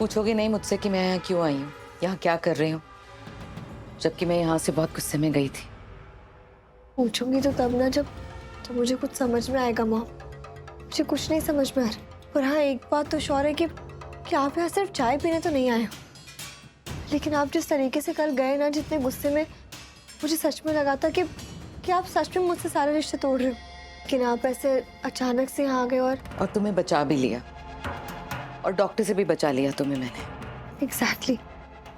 पूछोगे नहीं मुझसे कि मैं यहाँ क्यों आई हूँ, यहाँ क्या कर रही हूँ, जबकि मैं यहाँ से बहुत गुस्से में गई थी। पूछूंगी तो तब ना जब मुझे कुछ समझ में आएगा मॉम। मुझे कुछ नहीं समझ में आ रहा। पर हाँ, एक बात तो श्योर है कि आप यहाँ सिर्फ चाय पीने तो नहीं आए हो। लेकिन आप जिस तरीके से कल गए ना, जितने गुस्से में, मुझे सच में लगा था कि आप सच में मुझसे सारे रिश्ते तोड़ रहे हो। लेकिन आप ऐसे अचानक से यहाँ आ गए और तुम्हें बचा भी लिया, और डॉक्टर से भी बचा लिया तुम्हें मैंने। एग्जैक्टली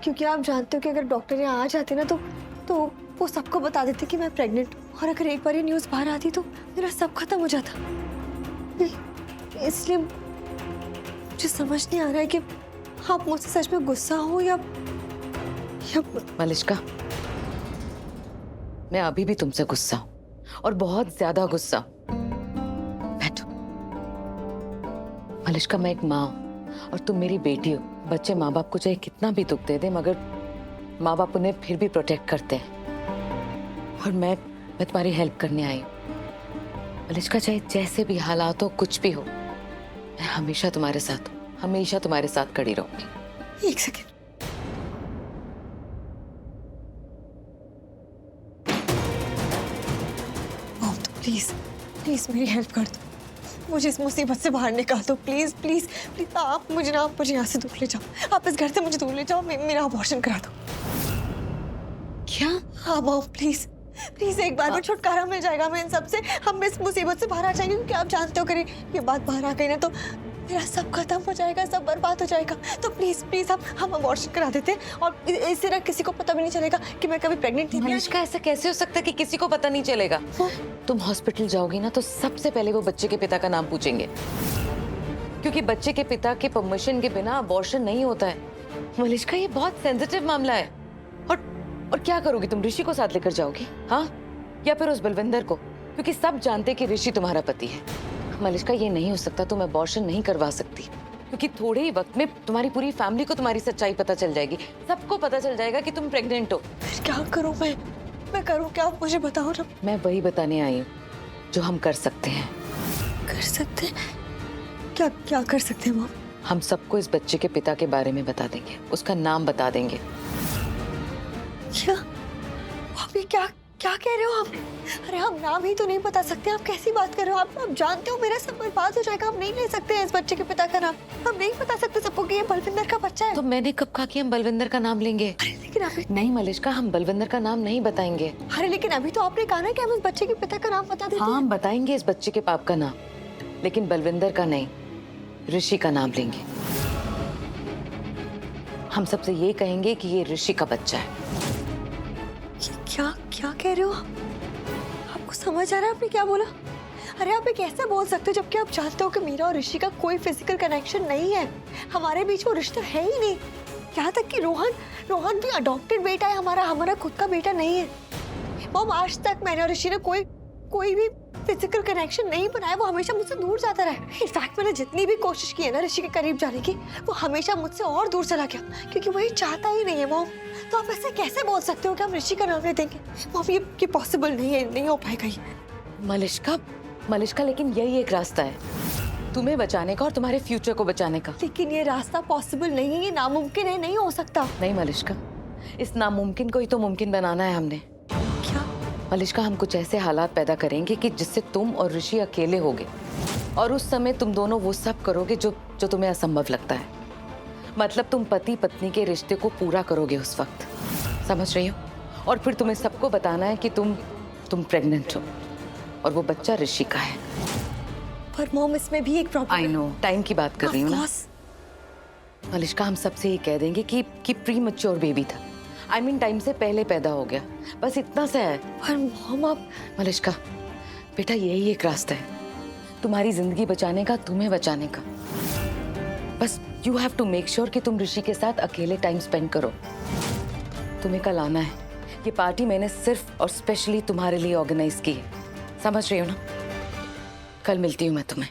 क्योंकि आप जानते हो कि अगर डॉक्टर यहाँ आ जाते ना तो वो सबको बता देते कि मैं प्रेग्नेंट हूँ। और अगर एक बार ये न्यूज़ बाहर आती तो मेरा सब खत्म हो जाता। इसलिए मुझे समझ नहीं आ रहा है कि आप मुझसे सच में गुस्सा हो या मलिष्का, मैं अभी भी तुमसे गुस्सा हूँ, और बहुत ज्यादा गुस्सा हूँ। बैठो। मलिष्का, मैं एक माँ हूँ और तुम मेरी बेटी हो। बच्चे माँ बाप को चाहे कितना भी दुख दे दे, मगर माँ बाप उन्हें फिर भी प्रोटेक्ट करते हैं। और मैं तुम्हारी हेल्प करने आई हूँ। मलिष्का, चाहे जैसे भी हालात हो, कुछ भी हो, मैं हमेशा तुम्हारे साथ हूँ, हमेशा तुम्हारे साथ खड़ी रहूंगी। एक सेकेंड। मॉम, तो प्लीज प्लीज मेरी हेल्प कर दो। मुझे इस मुसीबत से बाहर निकाल दो, प्लीज प्लीज प्लीज। आप मुझे यहाँ से दूर ले जाओ। आप इस घर से मुझे दूर ले जाओ। मेरा अबॉर्शन करा दो। क्या? हाँ मॉम, प्लीज प्लीज, एक बार में छुटकारा मिल जाएगा मैं इन सब से। हम इस मुसीबत से बाहर आ जाएंगे, क्योंकि आप जानते हो, करें ये बात बाहर आ गई ना तो मेरा सब खत्म हो जाएगा, सब बर्बाद हो जाएगा। तो प्लीज प्लीज हम अबॉर्शन करा देते हैं, और इससे ना किसी को पता भी नहीं चलेगा कि मैं कभी प्रेग्नेंट थी। मलिष्का, ऐसा कैसे हो सकता है कि किसी को पता नहीं चलेगा? तुम हॉस्पिटल जाओगी ना तो सबसे पहले वो बच्चे के पिता का नाम पूछेंगे, क्योंकि बच्चे के पिता के परमिशन के बिना अबॉर्शन नहीं होता है। मलिष्का, ये बहुत सेंसिटिव मामला है। और क्या करोगी तुम? ऋषि को साथ लेकर जाओगी, हाँ? या फिर उस बलविंदर को? क्योंकि सब जानते कि ऋषि तुम्हारा पति है। मलिष्का, ये नहीं हो सकता। तुम अबॉर्शन नहीं करवा सकती, क्योंकि थोड़े ही वक्त में तुम्हारी पूरी फैमिली को तुम्हारी सच्चाई पता चल जाएगी। सबको पता चल जाएगा कि तुम प्रेग्नेंट हो। फिर क्या करूं मैं करूं क्या? आप मुझे बताओ ना। मैं वही बताने आई हूँ जो हम कर सकते हैं। कर सकते हैं? क्या कर सकते हैं मॉम? हम सबको इस बच्चे के पिता के बारे में बता देंगे, उसका नाम बता देंगे। क्या आप ये क्या कह रहे हो आप? अरे हम नाम ही तो नहीं बता सकते। आप कैसी बात कर रहे हो? आप जानते हो मेरा सब बर्बाद हो जाएगा। हम नहीं ले सकते इस बच्चे के पिता का नाम। हम नहीं बता सकते सबको कि ये बलविंदर का बच्चा है। तो मैंने कब कहा कि हम बलविंदर का नाम लेंगे? अरे लेकिन अभी नहीं मलिष्का, हम बलविंदर का नाम नहीं बताएंगे। अरे लेकिन अभी तो आपने कहा ना कि हम इस बच्चे के पिता का नाम बता देते हैं। हाँ, हम बताएंगे इस बच्चे के पाप का नाम, लेकिन बलविंदर का नहीं, ऋषि का नाम लेंगे। हम सबसे ये कहेंगे कि ये ऋषि का बच्चा है। क्या कह रहे हो आप? आपको समझ आ रहा है आपने क्या बोला? अरे आप ये कैसे बोल सकते हो, जबकि आप जानते हो कि मेरा और ऋषि का कोई फिजिकल कनेक्शन नहीं है। हमारे बीच वो रिश्ता है ही नहीं। यहाँ तक कि रोहन भी अडॉप्टेड बेटा है हमारा खुद का बेटा नहीं है। मॉम, आज तक मैंने और ऋषि ने कोई भी फिजिकल कनेक्शन नहीं बनाया। वो हमेशा मुझसे दूर जाता रहा। इनफैक्ट मैंने जितनी भी कोशिश की है ना ऋषि के करीब जाने की, वो हमेशा मुझसे और दूर चला गया, क्योंकि वो ये चाहता ही नहीं है। मॉम, तो आप ऐसे कैसे बोल सकते हो कि हम ऋषि का नाम ले देंगे? मॉम, ये पॉसिबल नहीं है, नहीं हो पाएगा ये। मलिष्का, लेकिन यही एक रास्ता है तुम्हें बचाने का और तुम्हारे फ्यूचर को बचाने का। लेकिन ये रास्ता पॉसिबल नहीं है, ये नामुमकिन है, नहीं हो सकता। नहीं मलिष्का, इस नामुमकिन को ही तो मुमकिन बनाना है हमने। क्या? मलिष्का, हम कुछ ऐसे हालात पैदा करेंगे कि जिससे तुम और ऋषि अकेले होगे, और उस समय तुम दोनों वो सब करोगे जो तुम्हें असंभव लगता है। मतलब तुम पति पत्नी के रिश्ते को पूरा करोगे उस वक्त, समझ रही हो? और फिर तुम्हें सबको बताना है कि तुम प्रेग्नेंट हो, और वो बच्चा ऋषि का है। पर मॉम, इसमें भी एक प्रॉब्लम। आई नो, टाइम की बात कर रही हूँ ना। मलिष्का, हम सबसे ये कह देंगे कि प्री मैच्योर बेबी था। I mean, टाइम से पहले पैदा हो गया, बस इतना सा है। पर मॉम, आप मलिष्का बेटा, यही एक रास्ता है तुम्हारी जिंदगी बचाने का, तुम्हें बचाने का। बस you have to make sure कि तुम ऋषि के साथ अकेले टाइम स्पेंड करो। तुम्हें कल आना है। ये पार्टी मैंने सिर्फ और स्पेशली तुम्हारे लिए ऑर्गेनाइज की है, समझ रही हो ना? कल मिलती हूँ मैं तुम्हें।